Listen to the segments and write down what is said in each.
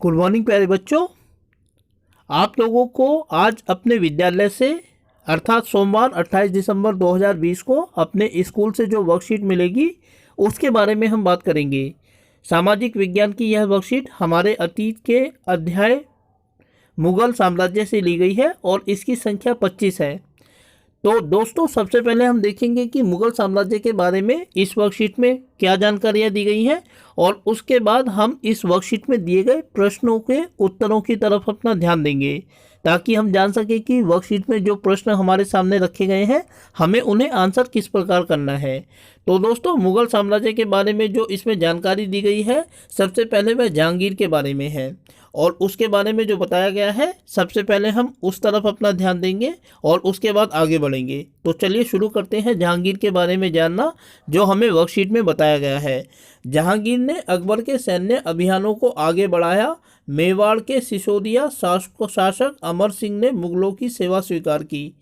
Good morning प्यारे बच्चों। आप लोगों को आज अपने विद्यालय से अर्थात सोमवार 28 दिसंबर 2020 को अपने स्कूल से जो वर्कशीट मिलेगी उसके बारे में हम बात करेंगे। सामाजिक विज्ञान की यह वर्कशीट हमारे अतीत के अध्याय मुगल साम्राज्य से ली गई है और इसकी संख्या 25 है। तो दोस्तों, सबसे पहले हम देखेंगे कि मुगल साम्राज्य के बारे में इस वर्कशीट में क्या जानकारियाँ दी गई हैं और उसके बाद हम इस वर्कशीट में दिए गए प्रश्नों के उत्तरों की तरफ अपना ध्यान देंगे ताकि हम जान सकें कि वर्कशीट में जो प्रश्न हमारे सामने रखे गए हैं हमें उन्हें आंसर किस प्रकार करना है। तो दोस्तों, मुगल साम्राज्य के बारे में जो इसमें जानकारी दी गई है, सबसे पहले वह जहांगीर के बारे में है और उसके बारे में जो बताया गया है सबसे पहले हम उस तरफ अपना ध्यान देंगे और उसके बाद आगे बढ़ेंगे। तो चलिए शुरू करते हैं जहांगीर के बारे में जानना जो हमें वर्कशीट में बताया गया है। जहांगीर ने अकबर के सैन्य अभियानों को आगे बढ़ाया। मेवाड़ के सिसोदिया शासक अमर सिंह ने मुगलों की सेवा स्वीकार की।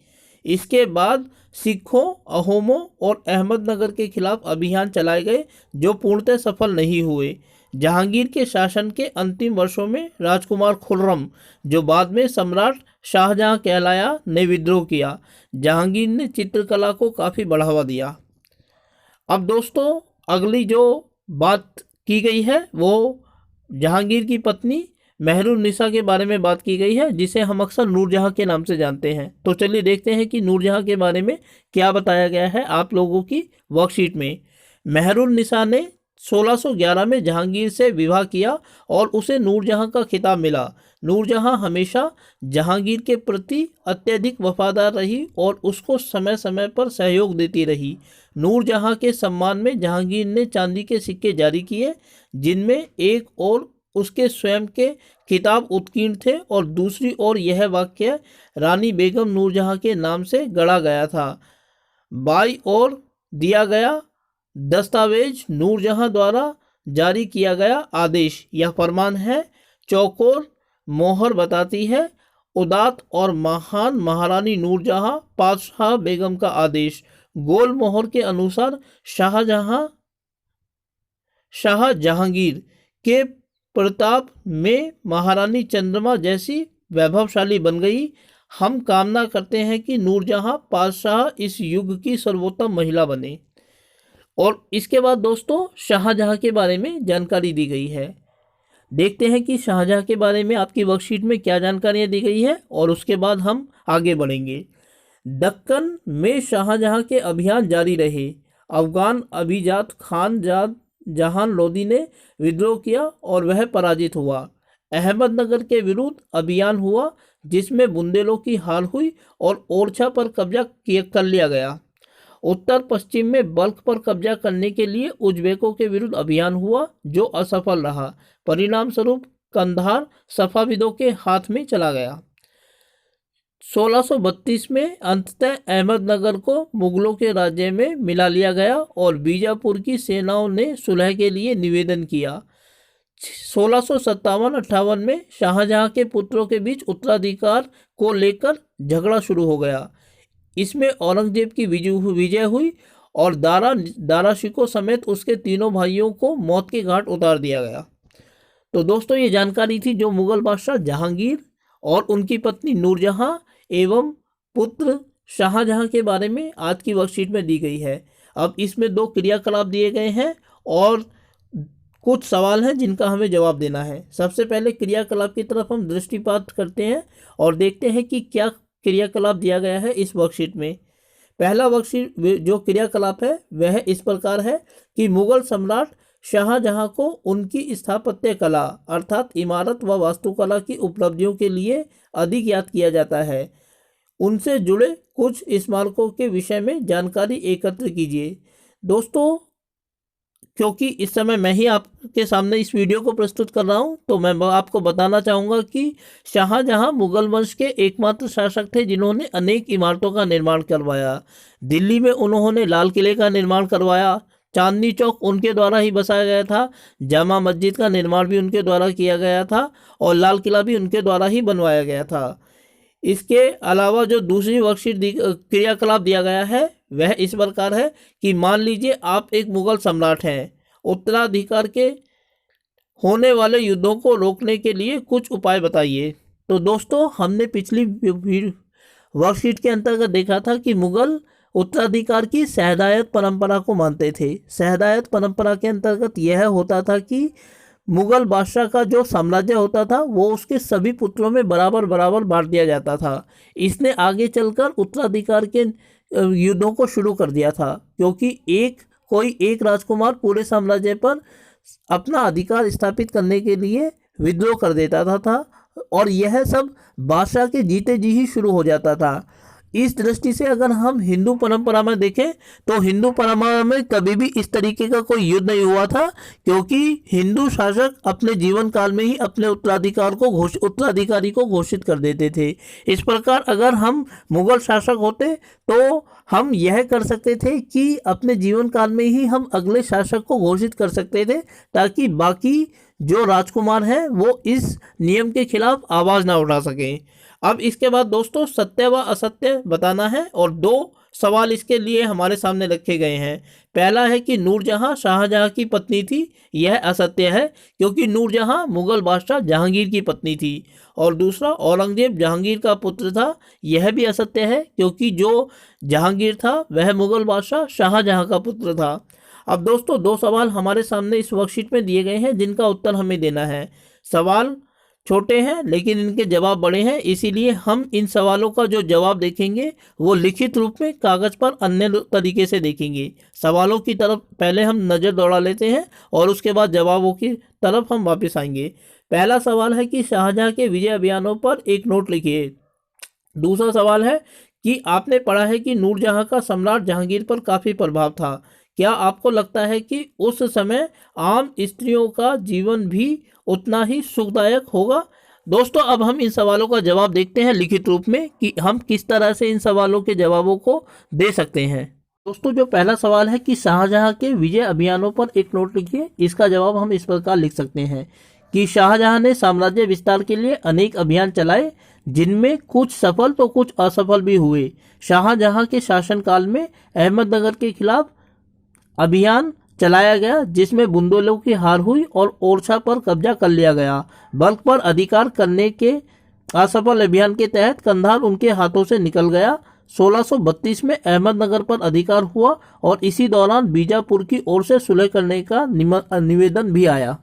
इसके बाद सिखों, अहोमों और अहमदनगर के खिलाफ अभियान चलाए गए जो पूर्णतः सफल नहीं हुए। जहांगीर के शासन के अंतिम वर्षों में राजकुमार खुर्रम, जो बाद में सम्राट शाहजहां कहलाया, ने विद्रोह किया। जहांगीर ने चित्रकला को काफ़ी बढ़ावा दिया। अब दोस्तों, अगली जो बात की गई है वो जहांगीर की पत्नी मेहरुन्निसा के बारे में बात की गई है, जिसे हम अक्सर नूरजहां के नाम से जानते हैं। तो चलिए देखते हैं कि नूरजहां के बारे में क्या बताया गया है आप लोगों की वर्कशीट में। मेहरुन्निसा ने 1611 में जहांगीर से विवाह किया और उसे नूरजहां का खिताब मिला। नूरजहां हमेशा जहांगीर के प्रति अत्यधिक वफादार रही और उसको समय समय पर सहयोग देती रही। नूरजहां के सम्मान में जहांगीर ने चांदी के सिक्के जारी किए, जिनमें एक और उसके स्वयं के खिताब उत्कीर्ण थे और दूसरी ओर यह वाक्य रानी बेगम नूरजहां के नाम से गढ़ा गया था। बाई ओर दिया गया दस्तावेज नूरजहां द्वारा जारी किया गया आदेश या फरमान है। चौकोर मोहर बताती है उदात और महान महारानी नूरजहां पातशाह बेगम का आदेश। गोल मोहर के अनुसार शाह जहांगीर के प्रताप में महारानी चंद्रमा जैसी वैभवशाली बन गई। हम कामना करते हैं कि नूरजहां पातशाह इस युग की सर्वोत्तम महिला बने। और इसके बाद दोस्तों, शाहजहां के बारे में जानकारी दी गई है। देखते हैं कि शाहजहां के बारे में आपकी वर्कशीट में क्या जानकारियां दी गई है और उसके बाद हम आगे बढ़ेंगे। दक्कन में शाहजहां के अभियान जारी रहे। अफगान अभिजात खान जहान लोदी ने विद्रोह किया और वह पराजित हुआ। अहमदनगर के विरुद्ध अभियान हुआ जिसमें बुंदेलों की हार हुई और ओरछा पर कब्जा कर लिया गया। उत्तर पश्चिम में बल्ख पर कब्जा करने के लिए उज्बेकों के विरुद्ध अभियान हुआ जो असफल रहा। परिणाम स्वरूप कंधार सफाविदों के हाथ में चला गया। 1632 में अंततः अहमदनगर को मुगलों के राज्य में मिला लिया गया और बीजापुर की सेनाओं ने सुलह के लिए निवेदन किया। 1657-58 में शाहजहां के पुत्रों के बीच उत्तराधिकार को लेकर झगड़ा शुरू हो गया। इसमें औरंगजेब की विजय हुई और दारा शिकोह समेत उसके तीनों भाइयों को मौत के घाट उतार दिया गया। तो दोस्तों, ये जानकारी थी जो मुगल बादशाह जहांगीर और उनकी पत्नी नूरजहां एवं पुत्र शाहजहां के बारे में आज की वर्कशीट में दी गई है। अब इसमें 2 क्रियाकलाप दिए गए हैं और कुछ सवाल हैं जिनका हमें जवाब देना है। सबसे पहले क्रियाकलाप की तरफ हम दृष्टिपात करते हैं और देखते हैं कि क्या क्रियाकलाप दिया गया है इस वर्कशीट में। पहला वर्कशीट जो क्रियाकलाप है वह इस प्रकार है कि मुगल सम्राट शाहजहां को उनकी स्थापत्य कला अर्थात इमारत व वास्तुकला की उपलब्धियों के लिए अधिक याद किया जाता है। उनसे जुड़े कुछ स्मारकों के विषय में जानकारी एकत्र कीजिए। दोस्तों, क्योंकि इस समय मैं ही आपके सामने इस वीडियो को प्रस्तुत कर रहा हूं, तो मैं आपको बताना चाहूँगा कि शाहजहां मुगल वंश के एकमात्र शासक थे जिन्होंने अनेक इमारतों का निर्माण करवाया। दिल्ली में उन्होंने लाल किले का निर्माण करवाया। चांदनी चौक उनके द्वारा ही बसाया गया था। जामा मस्जिद का निर्माण भी उनके द्वारा किया गया था और लाल किला भी उनके द्वारा ही बनवाया गया था। इसके अलावा जो दूसरी वर्कशीट क्रियाकलाप दिया गया है वह इस प्रकार है कि मान लीजिए आप एक मुगल सम्राट हैं। उत्तराधिकार के होने वाले युद्धों को रोकने के लिए कुछ उपाय बताइए। तो दोस्तों, हमने पिछली वर्कशीट के अंतर्गत देखा था कि मुगल उत्तराधिकार की शहदायत परंपरा को मानते थे। शहदायत परंपरा के अंतर्गत यह होता था कि मुगल बादशाह का जो साम्राज्य होता था वो उसके सभी पुत्रों में बराबर बराबर बांट दिया जाता था। इसने आगे चलकर उत्तराधिकार के युद्धों को शुरू कर दिया था, क्योंकि कोई एक राजकुमार पूरे साम्राज्य पर अपना अधिकार स्थापित करने के लिए विद्रोह कर देता था और यह सब बादशाह के जीते जी ही शुरू हो जाता था। इस दृष्टि से अगर हम हिंदू परंपरा में देखें तो हिंदू परंपरा में कभी भी इस तरीके का कोई युद्ध नहीं हुआ था, क्योंकि हिंदू शासक अपने जीवन काल में ही अपने उत्तराधिकारी को घोषित कर देते थे। इस प्रकार अगर हम मुगल शासक होते तो हम यह कर सकते थे कि अपने जीवन काल में ही हम अगले शासक को घोषित कर सकते थे, ताकि बाकी जो राजकुमार हैं वो इस नियम के खिलाफ आवाज़ ना उठा सकें। अब इसके बाद दोस्तों सत्य व असत्य बताना है और 2 सवाल इसके लिए हमारे सामने रखे गए हैं। पहला है कि नूरजहां शाहजहां की पत्नी थी, यह असत्य है क्योंकि नूरजहां मुगल बादशाह जहांगीर की पत्नी थी। और दूसरा, औरंगजेब जहांगीर का पुत्र था, यह भी असत्य है क्योंकि जो जहांगीर था वह मुगल बादशाह शाहजहां का पुत्र था। अब दोस्तों 2 सवाल हमारे सामने इस वर्कशीट में दिए गए हैं जिनका उत्तर हमें देना है। सवाल छोटे हैं लेकिन इनके जवाब बड़े हैं, इसीलिए हम इन सवालों का जो जवाब देखेंगे वो लिखित रूप में कागज़ पर अन्य तरीके से देखेंगे। सवालों की तरफ पहले हम नज़र दौड़ा लेते हैं और उसके बाद जवाबों की तरफ हम वापस आएंगे। पहला सवाल है कि शाहजहां के विजय अभियानों पर एक नोट लिखिए। दूसरा सवाल है कि आपने पढ़ा है कि नूरजहां का सम्राट जहांगीर पर काफ़ी प्रभाव था। क्या आपको लगता है कि उस समय आम स्त्रियों का जीवन भी उतना ही सुखदायक होगा? दोस्तों, अब हम इन सवालों का जवाब देखते हैं लिखित रूप में कि हम किस तरह से इन सवालों के जवाबों को दे सकते हैं। दोस्तों, जो पहला सवाल है कि शाहजहां के विजय अभियानों पर एक नोट लिखिए, इसका जवाब हम इस प्रकार लिख सकते हैं कि शाहजहां ने साम्राज्य विस्तार के लिए अनेक अभियान चलाए, जिनमें कुछ सफल तो कुछ असफल भी हुए। शाहजहां के शासनकाल में अहमदनगर के खिलाफ अभियान चलाया गया, जिसमें बुंदेलों की हार हुई और ओरछा पर कब्जा कर लिया गया। बल्ख पर अधिकार करने के असफल अभियान के तहत कंधार उनके हाथों से निकल गया। 1632 में अहमदनगर पर अधिकार हुआ और इसी दौरान बीजापुर की ओर से सुलह करने का निवेदन भी आया।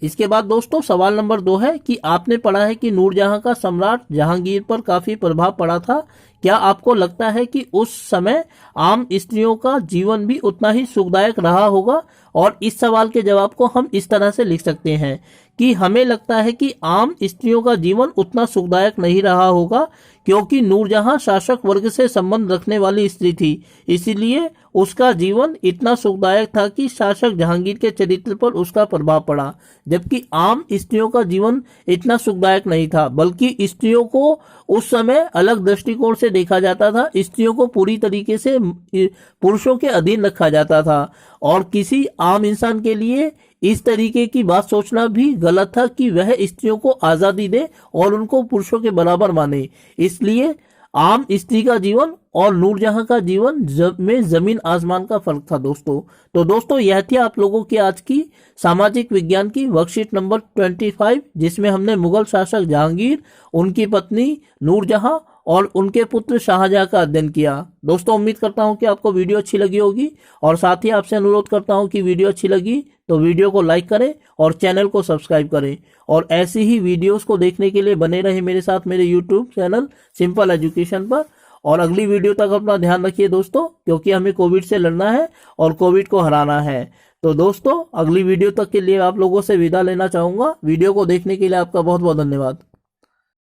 इसके बाद दोस्तों सवाल नंबर 2 है कि आपने पढ़ा है कि नूरजहां का सम्राट जहांगीर पर काफी प्रभाव पड़ा था। क्या आपको लगता है कि उस समय आम स्त्रियों का जीवन भी उतना ही सुखदायक रहा होगा? और इस सवाल के जवाब को हम इस तरह से लिख सकते हैं कि हमें लगता है कि आम स्त्रियों का जीवन उतना सुखदायक नहीं रहा होगा, क्योंकि नूरजहां शासक वर्ग से संबंध रखने वाली स्त्री थी, इसलिए उसका जीवन इतना सुखदायक था कि शासक जहांगीर के चरित्र पर उसका प्रभाव पड़ा। जबकि आम स्त्रियों का जीवन इतना सुखदायक नहीं था, बल्कि स्त्रियों को उस समय अलग दृष्टिकोण से देखा जाता था। स्त्रियों को पूरी तरीके से पुरुषों के अधीन रखा जाता था और किसी आम इंसान के लिए इस तरीके की बात सोचना भी गलत था कि वह स्त्रियों को आज़ादी दे और उनको पुरुषों के बराबर माने। इसलिए आम स्त्री का जीवन और नूरजहां का जीवन में जमीन आसमान का फर्क था दोस्तों। तो दोस्तों यह थी आप लोगों की आज की सामाजिक विज्ञान की वर्कशीट नंबर 25, जिसमें हमने मुगल शासक जहांगीर, उनकी पत्नी नूरजहां और उनके पुत्र शाहजहां का अध्ययन किया। दोस्तों उम्मीद करता हूं कि आपको वीडियो अच्छी लगी होगी और साथ ही आपसे अनुरोध करता हूं कि वीडियो अच्छी लगी तो वीडियो को लाइक करें और चैनल को सब्सक्राइब करें और ऐसी ही वीडियोस को देखने के लिए बने रहे मेरे साथ मेरे यूट्यूब चैनल सिंपल एजुकेशन पर। और अगली वीडियो तक अपना ध्यान रखिए दोस्तों, क्योंकि हमें कोविड से लड़ना है और कोविड को हराना है। तो दोस्तों अगली वीडियो तक के लिए आप लोगों से विदा लेना चाहूँगा। वीडियो को देखने के लिए आपका बहुत बहुत धन्यवाद।